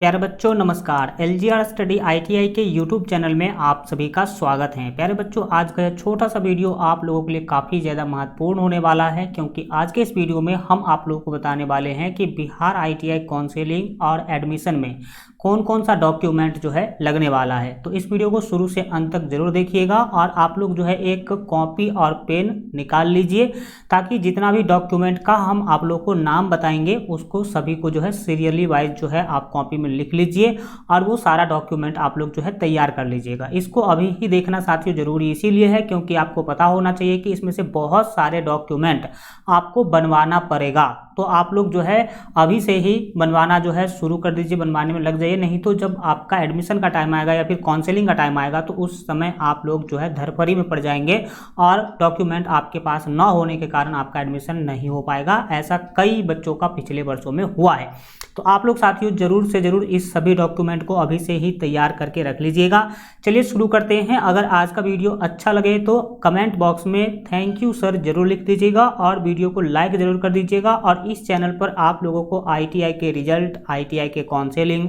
प्यारे बच्चों नमस्कार। एलजीआर स्टडी आईटीआई के यूट्यूब चैनल में आप सभी का स्वागत है। प्यारे बच्चों, आज का यह छोटा सा वीडियो आप लोगों के लिए काफ़ी ज़्यादा महत्वपूर्ण होने वाला है, क्योंकि आज के इस वीडियो में हम आप लोगों को बताने वाले हैं कि बिहार आईटीआई काउंसिलिंग और एडमिशन में कौन कौन सा डॉक्यूमेंट जो है लगने वाला है। तो इस वीडियो को शुरू से अंत तक जरूर देखिएगा और आप लोग जो है एक कॉपी और पेन निकाल लीजिए, ताकि जितना भी डॉक्यूमेंट का हम आप लोग को नाम बताएंगे उसको सभी को जो है सीरियली वाइज जो है आप कॉपी में लिख लीजिए और वो सारा डॉक्यूमेंट आप लोग जो है तैयार कर लीजिएगा। इसको अभी ही देखना साथियों जरूरी इसीलिए है क्योंकि आपको पता होना चाहिए कि इसमें से बहुत सारे डॉक्यूमेंट आपको बनवाना पड़ेगा। तो आप लोग जो है अभी से ही बनवाना जो है शुरू कर दीजिए, बनवाने में लग जाइए, नहीं तो जब आपका एडमिशन का टाइम आएगा या फिर काउंसलिंग का टाइम आएगा तो उस समय आप लोग जो है धरफरी में पड़ जाएंगे और डॉक्यूमेंट आपके पास न होने के कारण आपका एडमिशन नहीं हो पाएगा। ऐसा कई बच्चों का पिछले वर्षों में हुआ है। तो आप लोग साथियों जरूर से जरूर इस सभी डॉक्यूमेंट को अभी से ही तैयार करके रख लीजिएगा। चलिए शुरू करते हैं। अगर आज का वीडियो अच्छा लगे तो कमेंट बॉक्स में थैंक यू सर जरूर लिख दीजिएगा और वीडियो को लाइक जरूर कर दीजिएगा। और इस चैनल पर आप लोगों को आईटीआई के रिजल्ट, आईटीआई के काउंसलिंग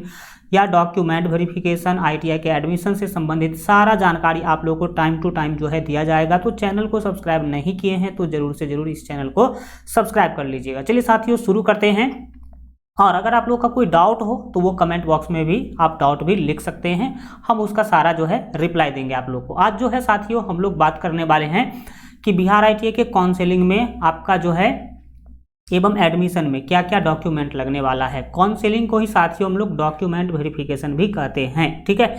या डॉक्यूमेंट वेरिफिकेशन, आईटीआई के एडमिशन से संबंधित सारा जानकारी आप लोगों को टाइम टू टाइम जो है दिया जाएगा। तो चैनल को सब्सक्राइब नहीं किए हैं तो जरूर से जरूर इस चैनल को सब्सक्राइब कर लीजिएगा। चलिए साथियों शुरू करते हैं। और अगर आप लोग का कोई डाउट हो तो वो कमेंट बॉक्स में भी आप डाउट भी लिख सकते हैं, हम उसका सारा जो है रिप्लाई देंगे आप लोग को। आज जो है साथियों हम लोग बात करने वाले हैं कि बिहार आईटीआई के काउंसलिंग में आपका जो है एवं एडमिशन में क्या क्या डॉक्यूमेंट लगने वाला है। काउंसलिंग को ही साथियों हम लोग डॉक्यूमेंट वेरिफिकेशन भी कहते हैं, ठीक है।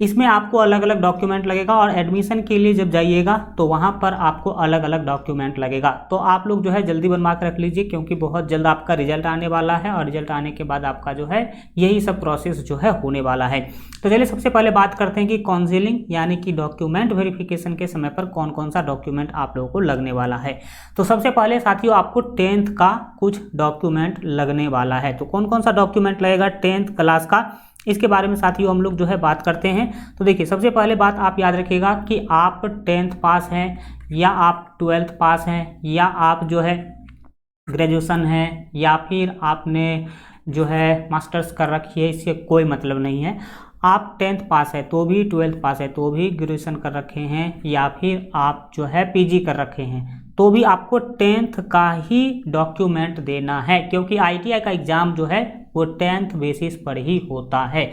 इसमें आपको अलग अलग डॉक्यूमेंट लगेगा और एडमिशन के लिए जब जाइएगा तो वहाँ पर आपको अलग अलग डॉक्यूमेंट लगेगा। तो आप लोग जो है जल्दी बनवा कर रख लीजिए क्योंकि बहुत जल्द आपका रिजल्ट आने वाला है और रिजल्ट आने के बाद आपका जो है यही सब प्रोसेस जो है होने वाला है। तो चलिए सबसे पहले बात करते हैं कि काउंसलिंग यानी कि डॉक्यूमेंट वेरिफिकेशन के समय पर कौन कौन सा डॉक्यूमेंट आप लोगों को लगने वाला है। तो सबसे पहले साथियों आपको 10th का कुछ डॉक्यूमेंट लगने वाला है। तो कौन कौन सा डॉक्यूमेंट लगेगा 10th क्लास का, इसके बारे में साथियों हम लोग जो है बात करते हैं। तो देखिए सबसे पहले बात आप याद रखिएगा कि आप 10th पास हैं या आप 12th पास हैं या आप जो है ग्रेजुएशन है या फिर आपने जो है मास्टर्स कर रखी है, इससे कोई मतलब नहीं है। आप 10th पास है तो भी, 12th पास है तो भी, ग्रेजुएशन कर रखे हैं या फिर आप जो है पीजी कर रखे हैं तो भी आपको 10th का ही डॉक्यूमेंट देना है, क्योंकि आईटीआई का एग्ज़ाम जो है वो 10th बेसिस पर ही होता है।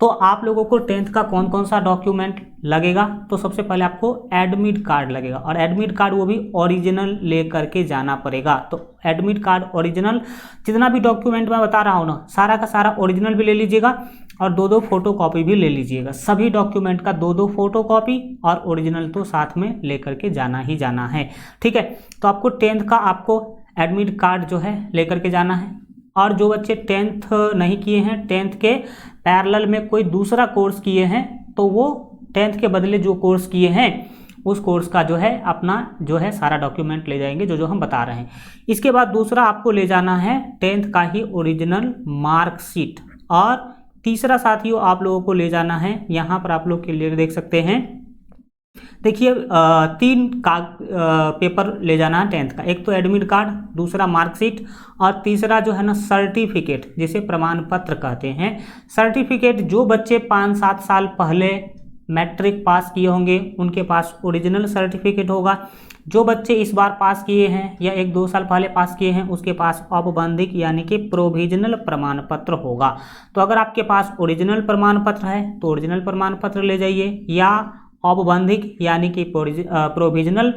तो आप लोगों को 10th का कौन कौन सा डॉक्यूमेंट लगेगा, तो सबसे पहले आपको एडमिट कार्ड लगेगा और एडमिट कार्ड वो भी ओरिजिनल ले करके जाना पड़ेगा। तो एडमिट कार्ड ओरिजिनल, जितना भी डॉक्यूमेंट मैं बता रहा हूँ ना सारा का सारा ओरिजिनल भी ले लीजिएगा और दो फोटो कॉपी भी ले लीजिएगा। सभी डॉक्यूमेंट का दो फोटो कॉपी और ओरिजिनल तो साथ में लेकर के जाना ही जाना है, ठीक है। तो आपको 10th का आपको एडमिट कार्ड जो है लेकर के जाना है। और जो बच्चे 10th नहीं किए हैं, 10th के पैरेलल में कोई दूसरा कोर्स किए हैं तो वो 10th के बदले जो कोर्स किए हैं उस कोर्स का जो है अपना जो है सारा डॉक्यूमेंट ले जाएंगे जो हम बता रहे हैं। इसके बाद दूसरा आपको ले जाना है 10th का ही ओरिजिनल मार्कशीट। और तीसरा साथियों आप लोगों को ले जाना है, यहाँ पर आप लोग क्लियर देख सकते हैं, देखिए 3 पेपर ले जाना है 10th का। एक तो एडमिट कार्ड, दूसरा मार्कशीट और तीसरा जो है ना सर्टिफिकेट, जिसे प्रमाण पत्र कहते हैं। सर्टिफिकेट जो बच्चे 5-7 साल पहले मैट्रिक पास किए होंगे उनके पास ओरिजिनल सर्टिफिकेट होगा। जो बच्चे इस बार पास किए हैं या 1-2 साल पहले पास किए हैं उसके पास औपबंधिक यानी कि प्रोविजनल प्रमाण पत्र होगा। तो अगर आपके पास ओरिजिनल प्रमाण पत्र है तो ओरिजिनल प्रमाण पत्र ले जाइए, या औपबंधिक यानी कि प्रोविजनल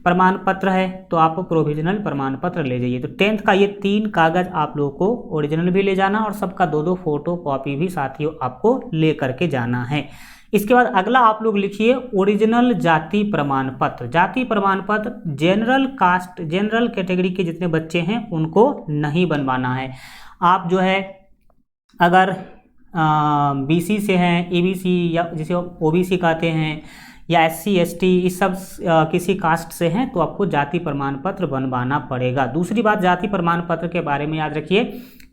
प्रमाण पत्र है तो आप प्रोविजनल प्रमाण पत्र ले जाइए। तो 10th का ये 3 कागज़ आप लोगों को ओरिजिनल भी ले जाना और सबका 2 फोटो कॉपी भी साथियों आपको ले करके जाना है। इसके बाद अगला आप लोग लिखिए ओरिजिनल जाति प्रमाण पत्र। जाति प्रमाण पत्र जनरल कास्ट, जनरल कैटेगरी के जितने बच्चे हैं उनको नहीं बनवाना है। आप जो है अगर बीसी से हैं, ईबीसी या जिसे ओबीसी कहते हैं, या एससी एसटी इस सब किसी कास्ट से हैं तो आपको जाति प्रमाण पत्र बनवाना पड़ेगा। दूसरी बात जाति प्रमाण पत्र के बारे में याद रखिए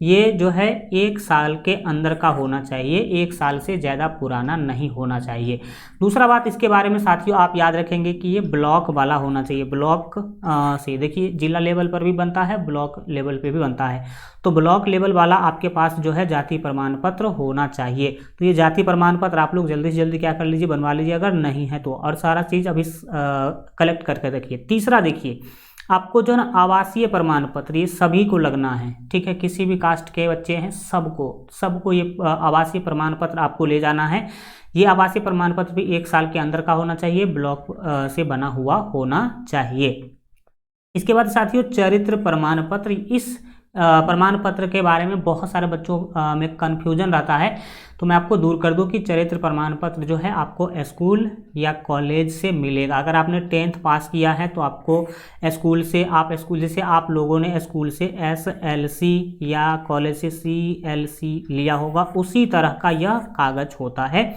ये जो है 1 साल के अंदर का होना चाहिए, 1 साल से ज़्यादा पुराना नहीं होना चाहिए। दूसरा बात इसके बारे में साथियों आप याद रखेंगे कि ये ब्लॉक वाला होना चाहिए। ब्लॉक से देखिए जिला लेवल पर भी बनता है, ब्लॉक लेवल पे भी बनता है, तो ब्लॉक लेवल वाला आपके पास जो है जाति प्रमाण पत्र होना चाहिए। तो ये जाति प्रमाण पत्र आप लोग जल्दी से जल्दी क्या कर लीजिए, बनवा लीजिए अगर नहीं है तो, और सारा चीज़ अभी कलेक्ट करके रखिए। तीसरा देखिए आपको जो है ना आवासीय प्रमाण पत्र, ये सभी को लगना है, ठीक है, किसी भी कास्ट के बच्चे हैं सबको ये आवासीय प्रमाण पत्र आपको ले जाना है। ये आवासीय प्रमाण पत्र भी 1 साल के अंदर का होना चाहिए, ब्लॉक से बना हुआ होना चाहिए। इसके बाद साथियों चरित्र प्रमाण पत्र, इस प्रमाण पत्र के बारे में बहुत सारे बच्चों में कन्फ्यूजन रहता है, तो मैं आपको दूर कर दूं कि चरित्र प्रमाण पत्र जो है आपको स्कूल या कॉलेज से मिलेगा। अगर आपने 10th पास किया है तो आपको स्कूल से, जैसे आप लोगों ने स्कूल से SLC या कॉलेज से CLC लिया होगा, उसी तरह का यह कागज होता है।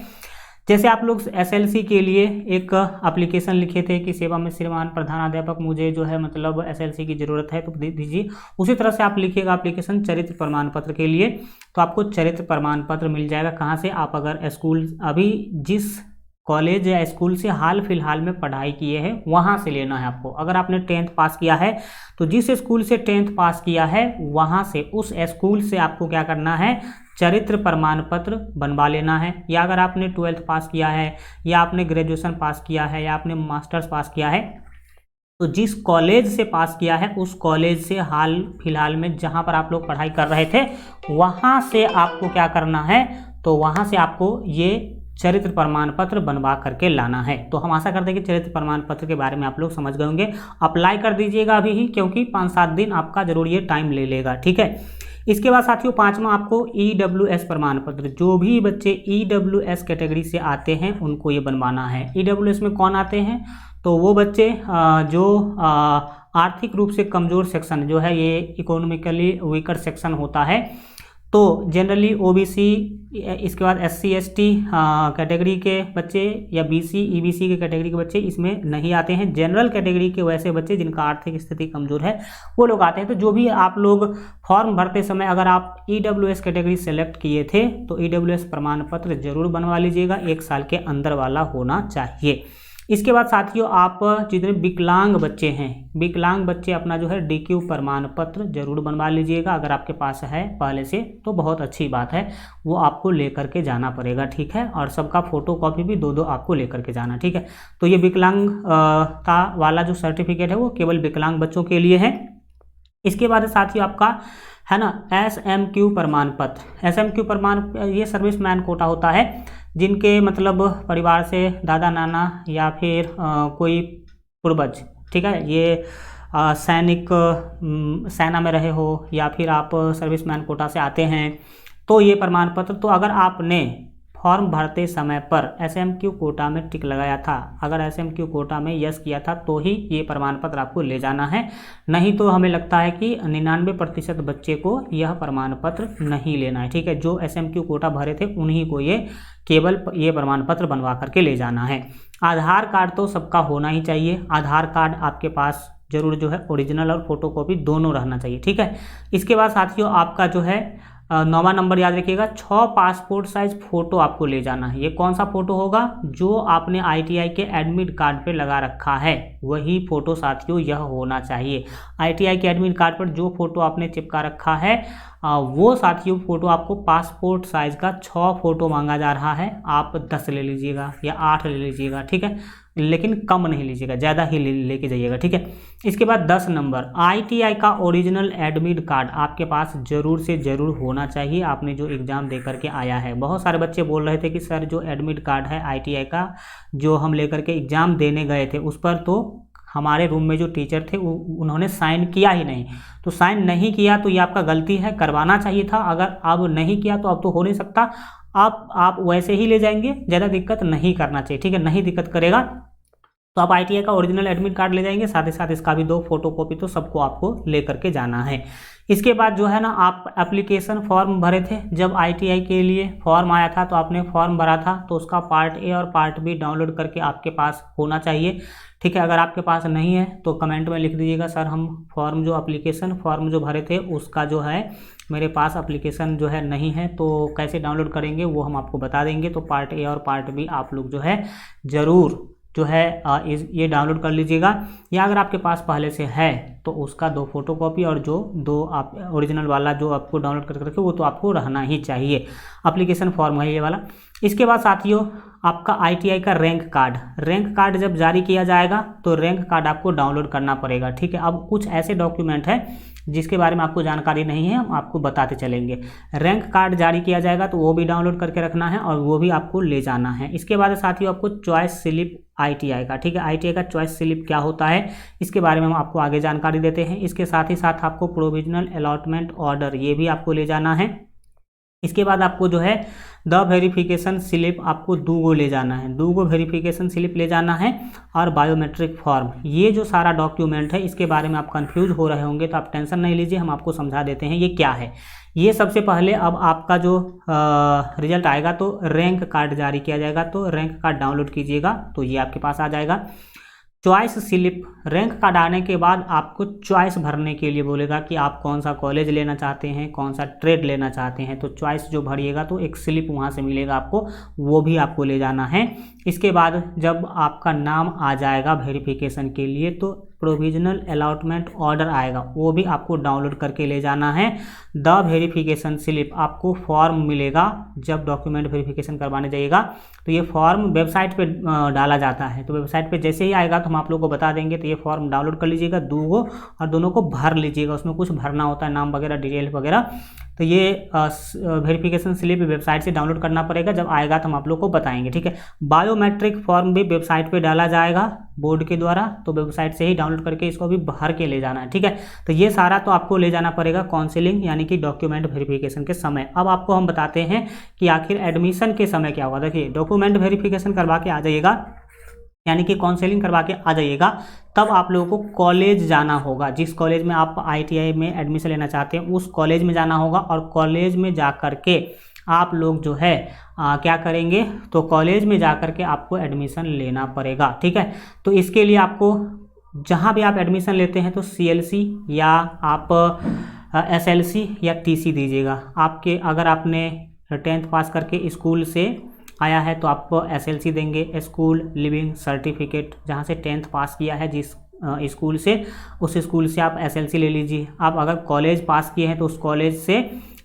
जैसे आप लोग SLC के लिए एक एप्लीकेशन लिखे थे कि सेवा में श्रीमान प्रधानाध्यापक मुझे जो है मतलब SLC की ज़रूरत है तो दे दीजिए, उसी तरह से आप लिखिएगा एप्लीकेशन चरित्र प्रमाण पत्र के लिए, तो आपको चरित्र प्रमाण पत्र मिल जाएगा। कहाँ से? आप अगर स्कूल अभी जिस कॉलेज या स्कूल से हाल फिलहाल में पढ़ाई किए हैं वहाँ से लेना है आपको। अगर आपने 10th पास किया है तो जिस स्कूल से 10th पास किया है वहाँ से, उस स्कूल से आपको क्या करना है, चरित्र प्रमाण पत्र बनवा लेना है। या अगर आपने 12th पास किया है या आपने ग्रेजुएशन पास किया है या आपने मास्टर्स पास किया है, तो जिस कॉलेज से पास किया है उस कॉलेज से हाल फिलहाल में जहाँ पर आप लोग पढ़ाई कर रहे थे वहाँ से आपको क्या करना है, तो वहाँ से आपको ये चरित्र प्रमाण पत्र बनवा करके लाना है। तो हम आशा करते हैं कि चरित्र प्रमाण पत्र के बारे में आप लोग समझ गए होंगे। अप्लाई कर दीजिएगा अभी ही, क्योंकि 5-7 दिन आपका जरूर ये टाइम ले लेगा, ठीक है। इसके बाद साथियों 5वां आपको EWS प्रमाण पत्र, जो भी बच्चे EWS कैटेगरी से आते हैं उनको ये बनवाना है। EWS में कौन आते हैं, तो वो बच्चे जो आर्थिक रूप से कमज़ोर सेक्शन जो है, ये इकोनॉमिकली वीकर सेक्शन होता है, तो जनरली OBC, इसके बाद SC ST कैटेगरी के बच्चे या BC EBC के कैटेगरी के बच्चे इसमें नहीं आते हैं। जनरल कैटेगरी के वैसे बच्चे जिनका आर्थिक स्थिति कमज़ोर है वो लोग आते हैं। तो जो भी आप लोग फॉर्म भरते समय अगर आप EWS कैटेगरी सेलेक्ट किए थे तो EWS प्रमाण पत्र जरूर बनवा लीजिएगा, 1 साल के अंदर वाला होना चाहिए। इसके बाद साथियों आप जितने विकलांग बच्चे हैं, विकलांग बच्चे अपना जो है DQ प्रमाण पत्र जरूर बनवा लीजिएगा। अगर आपके पास है पहले से तो बहुत अच्छी बात है, वो आपको लेकर के जाना पड़ेगा, ठीक है। और सबका फोटो कॉपी भी 2-2 आपको लेकर के जाना, ठीक है। तो ये विकलांगता वाला जो सर्टिफिकेट है वो केवल विकलांग बच्चों के लिए है। इसके बाद साथियों आपका है ना SMQ प्रमाण पत्र। SMQ प्रमाण ये सर्विसमैन कोटा होता है, जिनके मतलब परिवार से दादा नाना या फिर कोई पूर्वज, ठीक है, ये सैनिक सेना में रहे हो या फिर आप सर्विसमैन कोटा से आते हैं, तो ये प्रमाण पत्र, तो अगर आपने फॉर्म भरते समय पर SMQ कोटा में टिक लगाया था, अगर SMQ कोटा में यस किया था तो ही ये प्रमाण पत्र आपको ले जाना है, नहीं तो हमें लगता है कि 99% बच्चे को यह प्रमाण पत्र नहीं लेना है, ठीक है। जो SMQ कोटा भरे थे उन्हीं को ये केवल ये प्रमाण पत्र बनवा करके ले जाना है। आधार कार्ड तो सबका होना ही चाहिए, आधार कार्ड आपके पास जरूर जो है ओरिजिनल और फोटोकॉपी दोनों रहना चाहिए, ठीक है। इसके बाद साथियों आपका जो है 9वां नंबर याद रखिएगा, 6 पासपोर्ट साइज फ़ोटो आपको ले जाना है। ये कौन सा फ़ोटो होगा, जो आपने ITI के एडमिट कार्ड पे लगा रखा है वही फ़ोटो साथियों यह होना चाहिए। ITI के एडमिट कार्ड पर जो फ़ोटो आपने चिपका रखा है वो साथियों फ़ोटो आपको पासपोर्ट साइज़ का 6 फ़ोटो मांगा जा रहा है। आप 10 ले लीजिएगा या 8 ले लीजिएगा, ठीक है, लेकिन कम नहीं लीजिएगा, ज़्यादा ही लेके जाइएगा, ठीक है। इसके बाद 10 नंबर ITI का ओरिजिनल एडमिट कार्ड आपके पास ज़रूर से ज़रूर होना चाहिए, आपने जो एग्ज़ाम दे करके आया है। बहुत सारे बच्चे बोल रहे थे कि सर जो एडमिट कार्ड है ITI का जो हम लेकर के एग्ज़ाम देने गए थे उस पर तो हमारे रूम में जो टीचर थे उन्होंने साइन किया ही नहीं। तो साइन नहीं किया तो ये आपका गलती है, करवाना चाहिए था। अगर अब नहीं किया तो अब तो हो नहीं सकता, आप वैसे ही ले जाएंगे, ज़्यादा दिक्कत नहीं करना चाहिए, ठीक है, नहीं दिक्कत करेगा। तो आप ITI का ओरिजिनल एडमिट कार्ड ले जाएंगे, साथ ही साथ इसका भी 2 फोटोकॉपी तो सबको आपको ले करके जाना है। इसके बाद जो है ना, आप एप्लीकेशन फॉर्म भरे थे, जब ITI के लिए फॉर्म आया था तो आपने फॉर्म भरा था, तो उसका पार्ट ए और पार्ट बी डाउनलोड करके आपके पास होना चाहिए, ठीक है। अगर आपके पास नहीं है तो कमेंट में लिख दीजिएगा सर हम एप्लीकेशन फॉर्म जो भरे थे उसका जो है मेरे पास एप्लीकेशन जो है नहीं है, तो कैसे डाउनलोड करेंगे वो हम आपको बता देंगे। तो पार्ट ए और पार्ट बी आप लोग जो है ज़रूर जो है ये डाउनलोड कर लीजिएगा, या अगर आपके पास पहले से है तो उसका 2 फोटोकॉपी और जो 2 आप ओरिजिनल वाला जो आपको डाउनलोड करके रखे वो तो आपको रहना ही चाहिए। एप्लीकेशन फॉर्म है ये वाला। इसके बाद साथियों आपका ITI का रैंक कार्ड जब जारी किया जाएगा तो रैंक कार्ड आपको डाउनलोड करना पड़ेगा, ठीक है। अब कुछ ऐसे डॉक्यूमेंट है जिसके बारे में आपको जानकारी नहीं है, हम आपको बताते चलेंगे। रैंक कार्ड जारी किया जाएगा तो वो भी डाउनलोड करके रखना है और वो भी आपको ले जाना है। इसके बाद साथियों आपको चॉइस स्लिप ITI का, ठीक है, ITI का चॉइस स्लिप क्या होता है इसके बारे में हम आपको आगे जानकारी देते हैं। इसके साथ ही साथ आपको प्रोविजनल अलॉटमेंट ऑर्डर ये भी आपको ले जाना है। इसके बाद आपको जो है द वेरिफिकेशन स्लिप आपको 2 ले जाना है, 2 वेरिफिकेशन स्लिप ले जाना है और बायोमेट्रिक फॉर्म। ये जो सारा डॉक्यूमेंट है इसके बारे में आप कंफ्यूज हो रहे होंगे तो आप टेंशन नहीं लीजिए, हम आपको समझा देते हैं ये क्या है। ये सबसे पहले अब आपका जो रिजल्ट आएगा तो रैंक कार्ड जारी किया जाएगा, तो रैंक कार्ड डाउनलोड कीजिएगा तो ये आपके पास आ जाएगा। चॉइस स्लिप, रैंक कार्ड आने के बाद आपको चॉइस भरने के लिए बोलेगा कि आप कौन सा कॉलेज लेना चाहते हैं, कौन सा ट्रेड लेना चाहते हैं, तो चॉइस जो भरिएगा तो एक स्लिप वहाँ से मिलेगा आपको, वो भी आपको ले जाना है। इसके बाद जब आपका नाम आ जाएगा वेरिफिकेशन के लिए तो प्रोविजनल अलॉटमेंट ऑर्डर आएगा, वो भी आपको डाउनलोड करके ले जाना है। द वेरिफिकेशन स्लिप आपको फॉर्म मिलेगा जब डॉक्यूमेंट वेरिफिकेशन करवाने जाइएगा, तो ये फॉर्म वेबसाइट पे डाला जाता है, तो वेबसाइट पे जैसे ही आएगा तो हम आप लोगों को बता देंगे। तो ये फॉर्म डाउनलोड कर लीजिएगा 2 और दोनों को भर लीजिएगा, उसमें कुछ भरना होता है नाम वगैरह डिटेल वगैरह। तो ये वेरिफिकेशन स्लिप वेबसाइट से डाउनलोड करना पड़ेगा, जब आएगा तो हम आप लोग को बताएंगे, ठीक है। बायोमेट्रिक फॉर्म भी वेबसाइट पे डाला जाएगा बोर्ड के द्वारा, तो वेबसाइट से ही डाउनलोड करके इसको भी भर के ले जाना है, ठीक है। तो ये सारा तो आपको ले जाना पड़ेगा काउंसलिंग यानी कि डॉक्यूमेंट वेरिफिकेशन के समय। अब आपको हम बताते हैं कि आखिर एडमिशन के समय क्या होगा। देखिए डॉक्यूमेंट वेरिफिकेशन करवा के आ जाइएगा यानी कि काउंसलिंग करवा के आ जाइएगा, तब आप लोगों को कॉलेज जाना होगा। जिस कॉलेज में आप ITI में एडमिशन लेना चाहते हैं उस कॉलेज में जाना होगा, और कॉलेज में जा कर के आप लोग जो है क्या करेंगे, तो कॉलेज में जा कर के आपको एडमिशन लेना पड़ेगा, ठीक है। तो इसके लिए आपको जहाँ भी आप एडमिशन लेते हैं तो CLC या आप SLC या TC दीजिएगा। आपके अगर आपने 10th पास करके स्कूल से आया है तो आप SLC देंगे, स्कूल लिविंग सर्टिफिकेट, जहाँ से 10th पास किया है जिस स्कूल से, उस स्कूल से आप SLC ले लीजिए। आप अगर कॉलेज पास किए हैं तो उस कॉलेज से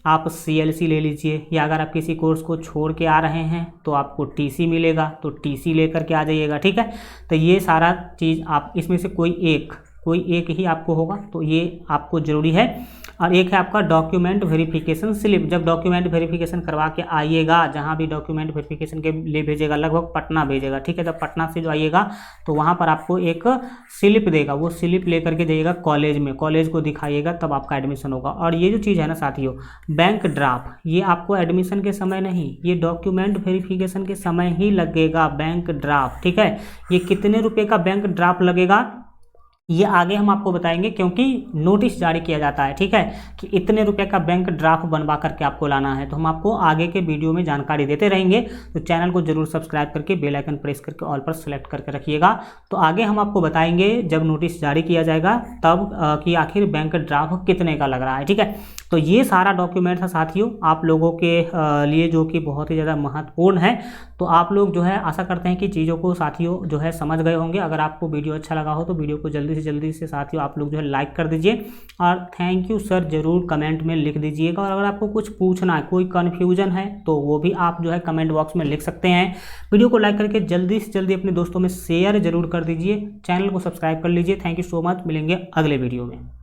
आप CLC ले लीजिए, या अगर आप किसी कोर्स को छोड़ के आ रहे हैं तो आपको TC मिलेगा, तो TC लेकर के आ जाइएगा, ठीक है। तो ये सारा चीज़ आप इसमें से कोई एक ही आपको होगा, तो ये आपको ज़रूरी है। और एक है आपका डॉक्यूमेंट वेरिफिकेशन स्लिप। जब डॉक्यूमेंट वेरिफिकेशन करवा के आइएगा, जहाँ भी डॉक्यूमेंट वेरिफिकेशन के लिए भेजेगा, लगभग पटना भेजेगा, ठीक है। जब पटना से जो आइएगा तो वहाँ पर आपको एक स्लिप देगा, वो स्लिप लेकर के जाइएगा कॉलेज में, कॉलेज को दिखाइएगा, तब आपका एडमिशन होगा। और ये जो चीज़ है ना साथियों, बैंक ड्राफ्ट, ये आपको एडमिशन के समय नहीं, ये डॉक्यूमेंट वेरिफिकेशन के समय ही लगेगा बैंक ड्राफ्ट, ठीक है। ये कितने रुपये का बैंक ड्राफ्ट लगेगा ये आगे हम आपको बताएंगे, क्योंकि नोटिस जारी किया जाता है, ठीक है, कि इतने रुपए का बैंक ड्राफ्ट बनवा करके आपको लाना है। तो हम आपको आगे के वीडियो में जानकारी देते रहेंगे, तो चैनल को जरूर सब्सक्राइब करके बेल आइकन प्रेस करके ऑल पर सेलेक्ट करके रखिएगा। तो आगे हम आपको बताएंगे जब नोटिस जारी किया जाएगा तब कि आखिर बैंक ड्राफ्ट कितने का लग रहा है, ठीक है। तो ये सारा डॉक्यूमेंट था साथियों आप लोगों के लिए, जो कि बहुत ही ज़्यादा महत्वपूर्ण है। तो आप लोग जो है आशा करते हैं कि चीज़ों को साथियों जो है समझ गए होंगे। अगर आपको वीडियो अच्छा लगा हो तो वीडियो को जल्दी से साथियों आप लोग जो है लाइक कर दीजिए, और थैंक यू सर ज़रूर कमेंट में लिख दीजिएगा। और अगर आपको कुछ पूछना है, कोई कन्फ्यूजन है, तो वो भी आप जो है कमेंट बॉक्स में लिख सकते हैं। वीडियो को लाइक करके जल्दी से जल्दी अपने दोस्तों में शेयर जरूर कर दीजिए, चैनल को सब्सक्राइब कर लीजिए। थैंक यू सो मच, मिलेंगे अगले वीडियो में।